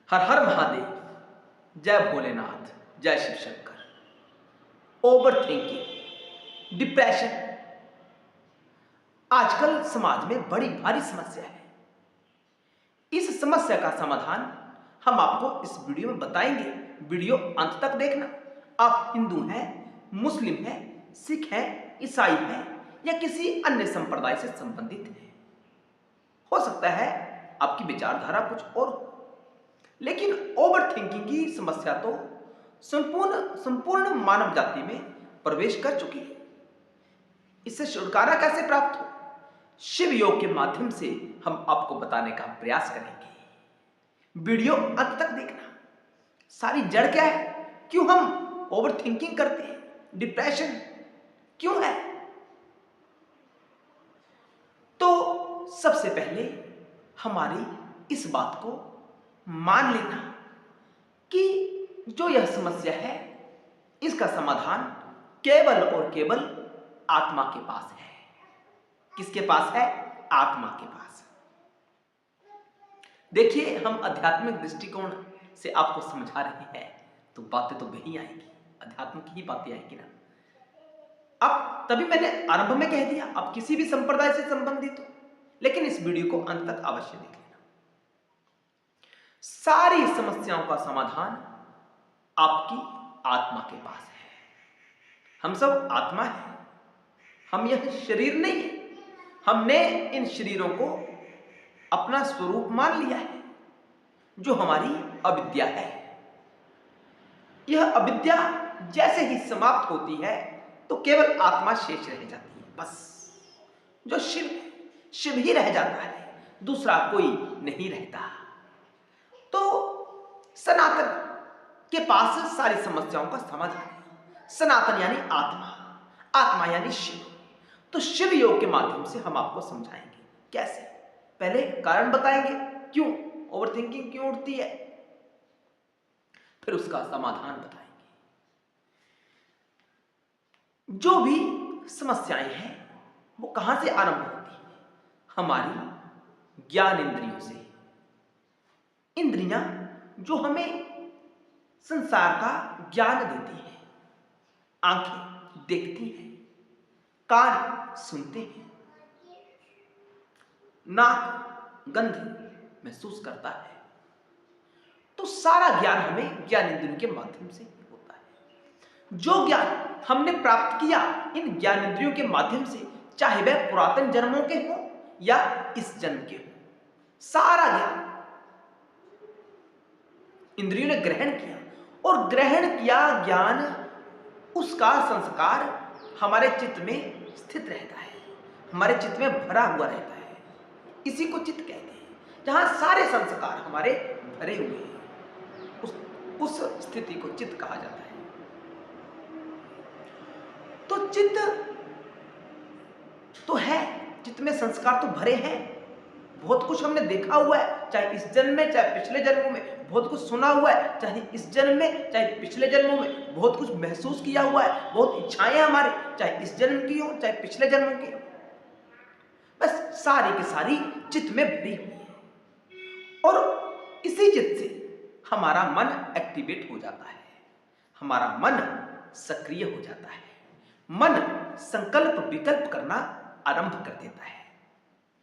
हर हर महादेव, जय भोलेनाथ, जय Shiv Shankar. Over thinking, depression आजकल समाज में बड़ी भारी समस्या है। इस समस्या का समाधान हम आपको इस वीडियो में बताएंगे। वीडियो अंत तक देखना। आप हिंदू हैं, मुस्लिम हैं, सिख हैं, ईसाई हैं या किसी अन्य संप्रदाय से संबंधित हैं। हो सकता है आपकी विचारधारा कुछ और हो, लेकिन ओवर थिंकिंग की समस्या तो संपूर्ण मानव जाति में प्रवेश कर चुकी है। इससे छुटकारा कैसे प्राप्त हो, शिव योग के माध्यम से हम आपको बताने का प्रयास करेंगे। वीडियो अंत तक देखना। सारी जड़ क्या है, क्यों हम ओवर थिंकिंग करते हैं, डिप्रेशन क्यों है। तो सबसे पहले हमारी इस बात को मान लेना कि जो यह समस्या है, इसका समाधान केवल और केवल आत्मा के पास है। किसके पास है? आत्मा के पास। देखिए, हम आध्यात्मिक दृष्टिकोण से आपको समझा रहे हैं तो बातें तो वही आएंगी, अध्यात्म की ही बातें आएंगी ना। अब तभी मैंने आरंभ में कह दिया, आप किसी भी संप्रदाय से संबंधित हो, लेकिन इस वीडियो को अंत तक अवश्य देख लेना। सारी समस्याओं का समाधान आपकी आत्मा के पास है। हम सब आत्मा है, हम यह शरीर नहीं है। हमने इन शरीरों को अपना स्वरूप मान लिया है, जो हमारी अविद्या है। यह अविद्या जैसे ही समाप्त होती है तो केवल आत्मा शेष रह जाती है। बस जो शिव है, शिव ही रह जाता है, दूसरा कोई नहीं रहता। तो सनातन के पास सारी समस्याओं का समाधान है। सनातन यानी आत्मा, आत्मा यानी शिव। तो शिव योग के माध्यम से हम आपको समझाएंगे कैसे। पहले कारण बताएंगे, क्यों ओवरथिंकिंग क्यों उठती है, फिर उसका समाधान बताएंगे। जो भी समस्याएं हैं वो कहां से आरंभ होती है? हमारी ज्ञान इंद्रियों से। इंद्रियां जो हमें संसार का ज्ञान देती हैं। आंखें देखती हैं, कान सुनते हैं, नाक गंध महसूस करता है। तो सारा ज्ञान हमें ज्ञान इंद्रियों के माध्यम से होता है। जो ज्ञान हमने प्राप्त किया इन ज्ञान इंद्रियों के माध्यम से, चाहे वह पुरातन जन्मों के हो या इस जन्म के हो, सारा ज्ञान इंद्रियों ने ग्रहण किया। और ग्रहण किया ज्ञान, उसका संस्कार हमारे चित्त में स्थित रहता है, हमारे चित्त में भरा हुआ रहता है। इसी को चित्त कहते हैं। जहां सारे संस्कार हमारे भरे हुए हैं, उस स्थिति को चित्त कहा जाता है। तो चित्त तो है, चित्त में संस्कार तो भरे हैं। बहुत कुछ हमने देखा हुआ है, चाहे इस जन्म में चाहे पिछले जन्मों में। बहुत कुछ सुना हुआ है, चाहे इस जन्म में चाहे पिछले जन्मों में। बहुत कुछ महसूस किया हुआ है, बहुत इच्छाएं हमारी, चाहे इस जन्म की हो चाहे पिछले जन्मों की हो। बस सारी की सारी चित्त में भरी हुई है। और इसी चित्त से हमारा मन एक्टिवेट हो जाता है, हमारा मन सक्रिय हो जाता है। मन संकल्प विकल्प करना आरंभ कर देता है।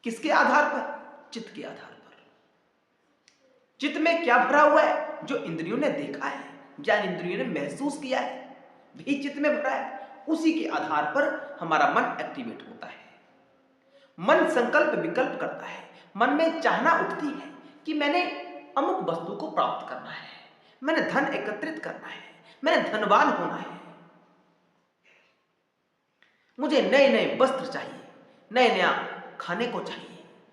किसके आधार पर? चित्त के आधार पर। चित्त में क्या भरा हुआ है? जो इंद्रियों ने देखा है, ज्ञान इंद्रियों ने महसूस किया है, वही चित्त में भरा है। उसी के आधार पर हमारा मन एक्टिवेट होता है। मन संकल्प विकल्प करता है। मन में चाहना उठती है कि मैंने अमुक वस्तु को प्राप्त करना है, मैंने धन एकत्रित करना है, मैंने धनवान होना है, मुझे नए नए वस्त्र चाहिए, नए नया खाने को चाहिए।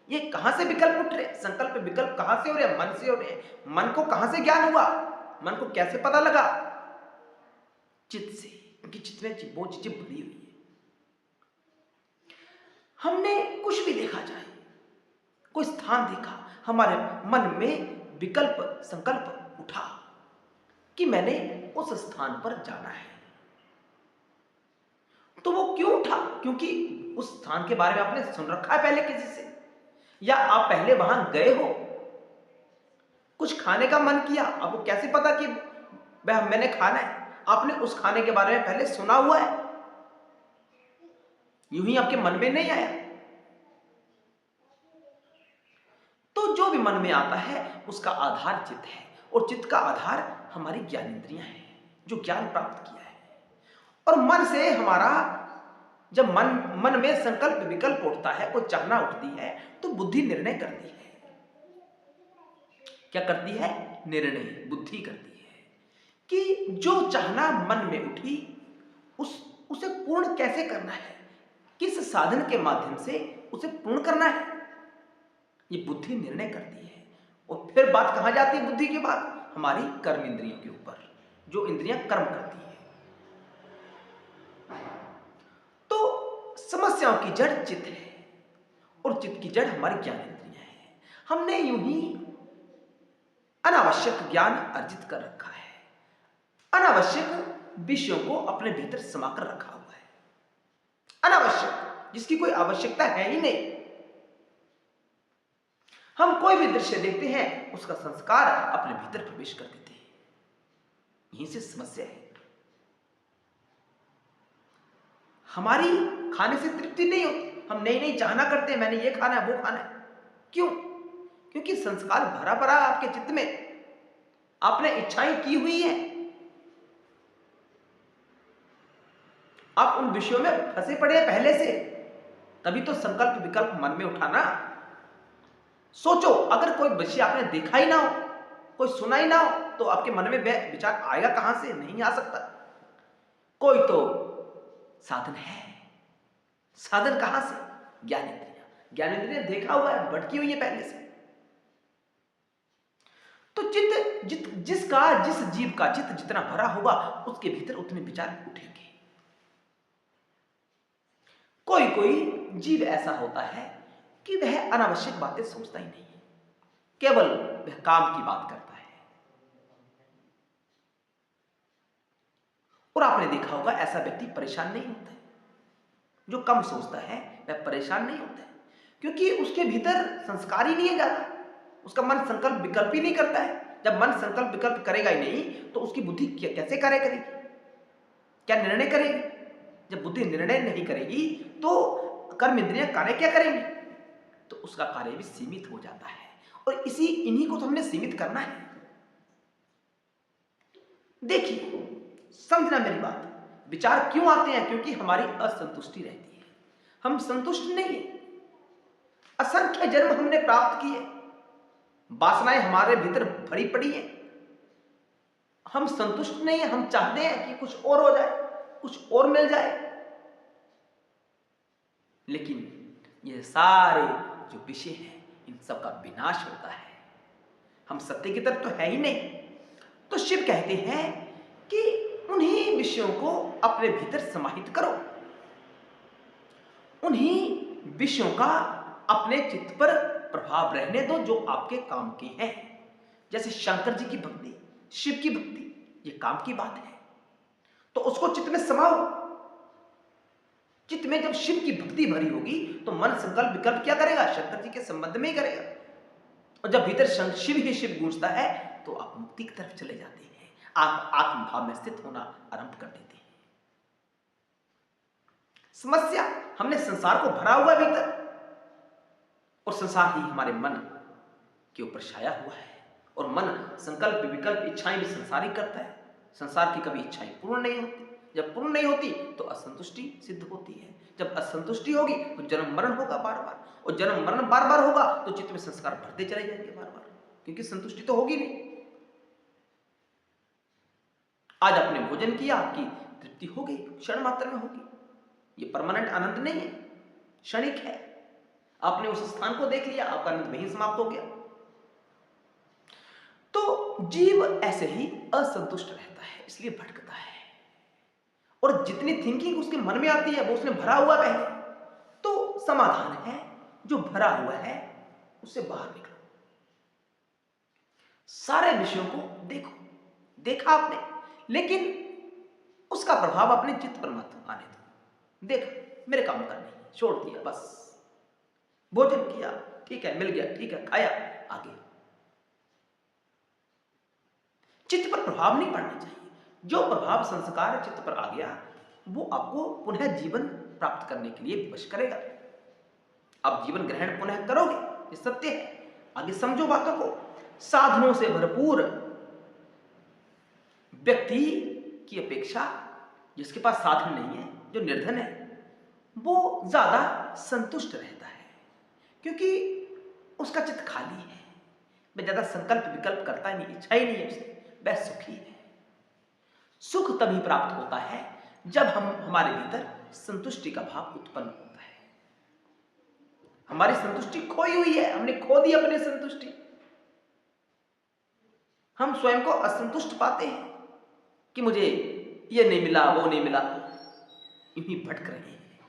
ये कहां से विकल्प उठ रहे? संकल्प विकल्प कहां से हो रहे? मन से हो रहे। मन को कहां से ज्ञान हुआ? मन को कैसे पता लगा? चित्त से, क्योंकि चित्त में वो चीजें भरी हुई है। हमने कुछ भी देखा, चाहे कोई स्थान देखा, हमारे मन में विकल्प संकल्प उठा कि मैंने उस स्थान पर जाना है। तो वो क्यों उठा? क्योंकि उस स्थान के बारे में आपने सुन रखा है पहले किसी से, या आप पहले वहां गए हो, कुछ खाने का मन किया, आपको कैसे पता कि वह मैंने खाना है? आपने उस खाने के बारे में पहले सुना हुआ है, यूं ही आपके मन में नहीं आया। तो जो भी मन में आता है उसका आधार चित्त है, और चित्त का आधार हमारी ज्ञानेंद्रियां हैं, जो ज्ञान प्राप्त किया है। और मन से हमारा जब मन में संकल्प विकल्प उठता है, कोई चाहना उठती है, तो बुद्धि निर्णय करती है। क्या करती है? निर्णय, बुद्धि करती है कि जो चाहना मन में उठी उसे पूर्ण कैसे करना है, किस साधन के माध्यम से उसे पूर्ण करना है, ये बुद्धि निर्णय करती है। और फिर बात कहां जाती है बुद्धि के बाद? हमारी कर्म इंद्रियों के ऊपर, जो इंद्रियां कर्म करती है। तो समस्याओं की जड़ चित्त है, और चित्त की जड़ हमारी ज्ञान इंद्रियां हैं। हमने यूं ही अनावश्यक ज्ञान अर्जित कर रखा है, अनावश्यक विषयों को अपने भीतर समाकर रखा हुआ है, अनावश्यक, जिसकी कोई आवश्यकता है ही नहीं। हम कोई भी दृश्य देखते हैं, उसका संस्कार अपने भीतर प्रवेश कर देते हैं। यहीं से समस्या है। हमारी खाने से तृप्ति नहीं होती, हम नई नई चाहना करते हैं, मैंने ये खाना है, वो खाना है। क्यों? क्योंकि संस्कार भरा भरा आपके चित्त में, आपने इच्छाएं की हुई है, आप उन विषयों में फंसे पड़े हैं पहले से, तभी तो संकल्प विकल्प मन में उठाना। सोचो, अगर कोई विषय आपने देखा ही ना हो, कोई सुना ही ना हो, तो आपके मन में वह विचार आएगा कहां से? नहीं आ सकता। कोई तो साधन है, साधन कहां से? ज्ञानेंद्रियां। ज्ञानेंद्रियां देखा हुआ है, भटकी हुई है पहले से। तो चित्त जिस जीव का चित्त जितना भरा होगा, उसके भीतर उतने विचार उठेंगे। कोई कोई जीव ऐसा होता है कि वह अनावश्यक बातें सोचता ही नहीं है, केवल वह काम की बात करता है। और आपने देखा होगा ऐसा व्यक्ति परेशान नहीं होता है। जो कम सोचता है वह परेशान नहीं होता है, क्योंकि उसके भीतर संस्कार ही नहीं है ज्यादा, उसका मन संकल्प विकल्प ही नहीं करता है। जब मन संकल्प विकल्प करेगा ही नहीं, तो उसकी बुद्धि कैसे कार्य करेगी? क्या निर्णय करेगी? जब बुद्धि निर्णय नहीं करेगी, तो कर्म इंद्रियां कार्य क्या करेंगी? तो उसका कार्य भी सीमित हो जाता है। और इन्हीं को तो हमने सीमित करना है। देखिए, समझना मेरी बात, विचार क्यों आते हैं? क्योंकि हमारी असंतुष्टि रहती है, हम संतुष्ट नहीं है। असंख्य जन्म हमने प्राप्त किए, वासनाएं हमारे भीतर भरी पड़ी है, हम संतुष्ट नहीं है। हम चाहते हैं कि कुछ और हो जाए, कुछ और मिल जाए। लेकिन ये सारे जो विषय हैं, इन सब का विनाश होता है। हम सत्य की तरफ तो है ही नहीं। तो शिव कहते हैं कि उन्हीं विषयों को अपने भीतर समाहित करो, उन्हीं विषयों का अपने चित्त पर प्रभाव रहने दो जो आपके काम के हैं। जैसे शंकर जी की भक्ति, शिव की भक्ति, ये काम की बात है, तो उसको चित्त में समाओ। चित्त में जब शिव की भक्ति भरी होगी, तो मन संकल्प विकल्प क्या करेगा? शंकर जी के संबंध में ही करेगा। और जब भीतर शिव ही शिव गूंजता है, तो आप मुक्ति की तरफ चले जाते हैं, आप आत्मभाव में स्थित होना आरंभ कर देते हैं। समस्या, हमने संसार को भरा हुआ भीतर, और संसार ही हमारे मन के ऊपर छाया हुआ है। और मन संकल्प विकल्प इच्छाएं भी संसार ही करता है। संसार की कभी इच्छाएं पूर्ण नहीं होती, जब पूर्ण नहीं होती तो असंतुष्टि सिद्ध होती है। जब असंतुष्टि होगी तो जन्म मरण होगा बार बार, और जन्म मरण बार बार होगा तो चित्त में संस्कार बढ़ते चले जाएंगे बार बार, क्योंकि संतुष्टि तो होगी नहीं। आज आपने भोजन किया, आपकी तृप्ति हो गई, क्षण मात्र में होगी, ये परमानेंट आनंद नहीं है, क्षणिक है। आपने उस स्थान को देख लिया, आपका आनंद वहीं समाप्त हो गया। तो जीव ऐसे ही असंतुष्ट रहता है, इसलिए भटकता है। और जितनी थिंकिंग उसके मन में आती है, वो उसने भरा हुआ पहले। तो समाधान है, जो भरा हुआ है उससे बाहर निकलो, सारे विषयों को देखो। देखा आपने, लेकिन उसका प्रभाव अपने चित्त पर मत आने दो। देखा, मेरे काम का नहीं, छोड़ दिया, बस भोजन किया, ठीक है, मिल गया, ठीक है, खाया, आगे। चित्त पर प्रभाव नहीं पड़ना चाहिए। जो प्रभाव संस्कार चित्त पर आ गया वो आपको पुनः जीवन प्राप्त करने के लिए विवश करेगा। आप जीवन ग्रहण पुनः करोगे, ये सत्य है। आगे समझो बातों को। साधनों से भरपूर व्यक्ति की अपेक्षा जिसके पास साधन नहीं है, जो निर्धन है, वो ज्यादा संतुष्ट रहता है, क्योंकि उसका चित्त खाली है। वह ज्यादा संकल्प विकल्प करता ही नहीं, इच्छा ही नहीं है उसे, वह सुखी है। सुख तभी प्राप्त होता है जब हमारे भीतर संतुष्टि का भाव उत्पन्न होता है। हमारी संतुष्टि खोई हुई है, हमने खो दी अपनी संतुष्टि। हम स्वयं को असंतुष्ट पाते हैं कि मुझे ये नहीं मिला, वो नहीं मिला, यूं ही भटक रहे हैं,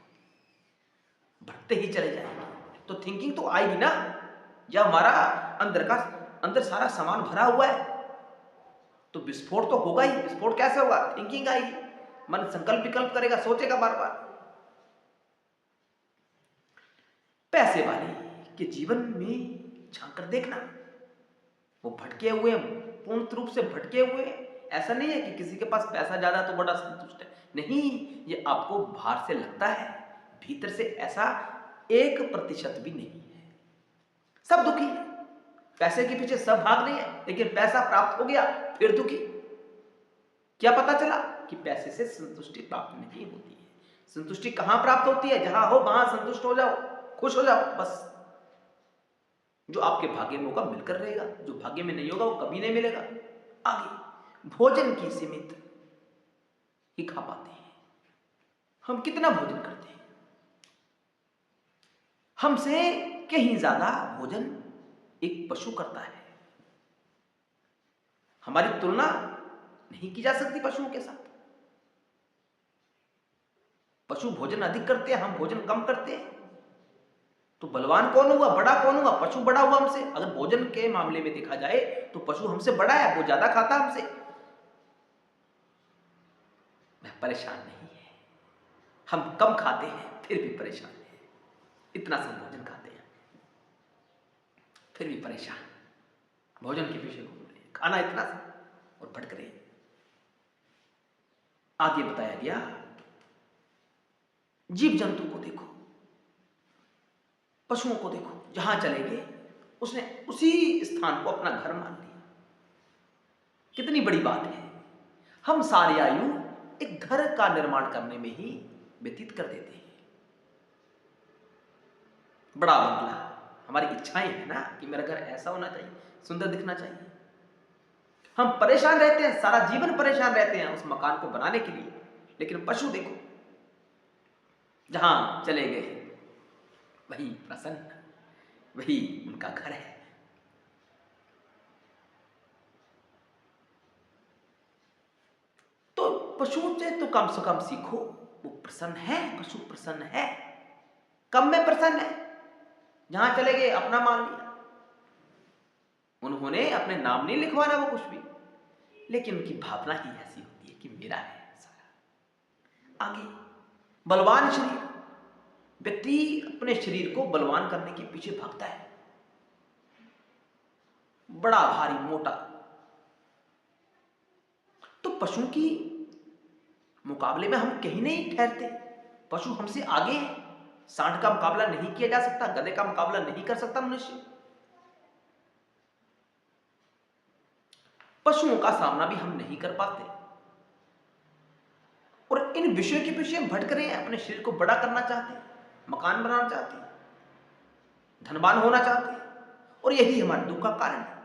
भटकते ही चले जाएंगे। तो थिंकिंग तो आएगी ना, जब हमारा अंदर सारा सामान भरा हुआ है तो विस्फोट तो होगा ही। विस्फोट कैसे होगा? थिंकिंग आएगी, मन संकल्प विकल्प करेगा, सोचेगा बार बार। पैसे वाले के जीवन में झांक कर देखना, वो भटके हुए हैं, पूर्ण रूप से भटके हुए हैं। ऐसा नहीं है कि किसी के पास पैसा ज्यादा तो बड़ा संतुष्ट है, नहीं, ये आपको बाहर से लगता है, भीतर से ऐसा 1% भी नहीं है। सब दुखी है, पैसे के पीछे सब भाग रहे हैं, लेकिन पैसा प्राप्त हो गया फिर दुखी। क्या पता चला कि पैसे से संतुष्टि प्राप्त नहीं होती है। संतुष्टि कहां प्राप्त होती है? जहां हो वहां संतुष्ट हो जाओ, खुश हो जाओ, बस। जो आपके भाग्य में होगा मिलकर रहेगा, जो भाग्य में नहीं होगा वो कभी नहीं मिलेगा। आगे भोजन की सीमित ही खा पाते हैं। हम कितना भोजन करते हैं? हमसे कहीं ज्यादा भोजन एक पशु करता है। हमारी तुलना नहीं की जा सकती पशुओं के साथ। पशु भोजन अधिक करते हैं, हम भोजन कम करते हैं। तो बलवान कौन हुआ, बड़ा कौन हुआ? पशु बड़ा हुआ हमसे। अगर भोजन के मामले में देखा जाए तो पशु हमसे बड़ा है, वो ज्यादा खाता हमसे। वह परेशान नहीं है, हम कम खाते हैं फिर भी परेशान है। इतना सब भोजन खाते हैं फिर भी परेशान, भोजन के पीछे घूम रहे हैं, खाना इतना सा और भटक रहे हैं। आगे बताया गया, जीव जंतु को देखो, पशुओं को देखो, जहां चले गए उसने उसी स्थान को अपना घर मान लिया। कितनी बड़ी बात है। हम सारी आयु एक घर का निर्माण करने में ही व्यतीत कर देते हैं। बड़ा बंगला, हमारी इच्छाएं है ना कि मेरा घर ऐसा होना चाहिए, सुंदर दिखना चाहिए। हम परेशान रहते हैं, सारा जीवन परेशान रहते हैं उस मकान को बनाने के लिए। लेकिन पशु देखो, जहां चले गए वही प्रसन्न, वही उनका घर है। तो पशुओं से तो कम से कम सीखो, वो प्रसन्न है, पशु प्रसन्न है, कम में प्रसन्न है। जहां चले गए अपना मान लिया, उन्होंने अपने नाम नहीं लिखवाना वो कुछ भी, लेकिन उनकी भावना ही ऐसी होती है कि मेरा है सारा। आगे बलवान शरीर, व्यक्ति अपने शरीर को बलवान करने के पीछे भागता है, बड़ा भारी मोटा। तो पशु की मुकाबले में हम कहीं नहीं ठहरते, पशु हमसे आगे है। सांड का मुकाबला नहीं किया जा सकता, गधे का मुकाबला नहीं कर सकता मनुष्य। पशुओं का सामना भी हम नहीं कर पाते, और इन विषयों के पीछे हम भटक रहे हैं। अपने शरीर को बड़ा करना चाहते हैं, मकान बनाना चाहते हैं, धनवान होना चाहते हैं, और यही हमारे दुख का कारण है।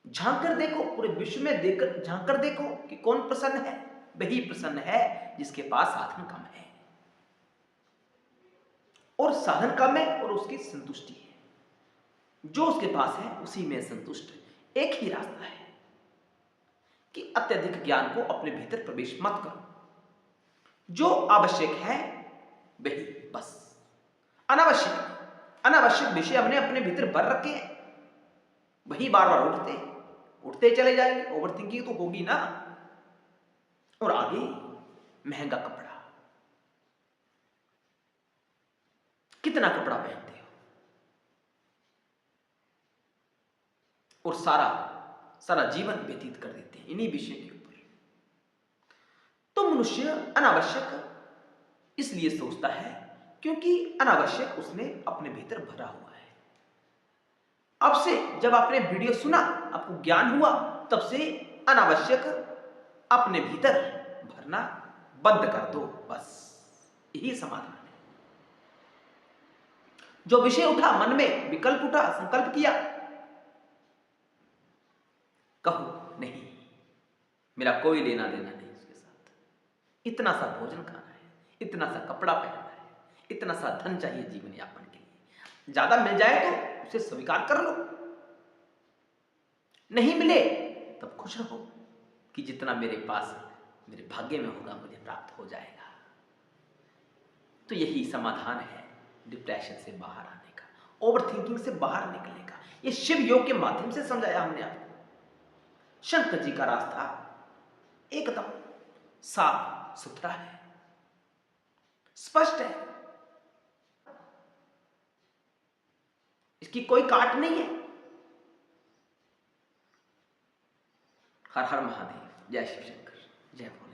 झांक कर देखो, पूरे विश्व में देखकर झांक कर देखो कि कौन प्रसन्न है। वही प्रसन्न है जिसके पास साधन कम है, और साधन कम है और उसकी संतुष्टि है। जो उसके पास है उसी में संतुष्ट है। एक ही रास्ता है कि अत्यधिक ज्ञान को अपने भीतर प्रवेश मत करो। जो आवश्यक है वही बस, अनावश्यक विषय हमने अपने भीतर भर रखे हैं, वही बार बार उठते चले जाएंगे। ओवर थिंकिंग तो होगी ना। और आगे महंगा कपड़ा, कितना कपड़ा पहनते हो, और सारा सारा जीवन व्यतीत कर देते हैं इन्हीं विषय के ऊपर। तो मनुष्य अनावश्यक इसलिए सोचता है क्योंकि अनावश्यक उसने अपने भीतर भरा हुआ है। अब से जब आपने वीडियो सुना, आपको ज्ञान हुआ, तब से अनावश्यक अपने भीतर भरना बंद कर दो, बस यही समाधान है। जो विषय उठा मन में, विकल्प उठा, संकल्प किया, कहो नहीं, मेरा कोई लेना देना नहीं उसके साथ। इतना सा भोजन खाना है, इतना सा कपड़ा पहनना है, इतना सा धन चाहिए जीवन यापन के लिए। ज्यादा मिल जाए तो उसे स्वीकार कर लो, नहीं मिले तब खुश रहो कि जितना मेरे पास मेरे भाग्य में होगा मुझे प्राप्त हो जाएगा। तो यही समाधान है डिप्रेशन से बाहर आने का, ओवर थिंकिंग से बाहर निकलने का। ये शिव योग के माध्यम से समझाया हमने आपको। शंकर जी का रास्ता एकदम साफ सुथरा है, स्पष्ट है, इसकी कोई काट नहीं है। हर हर महादेव, जय शिव शंकर, जय भोले।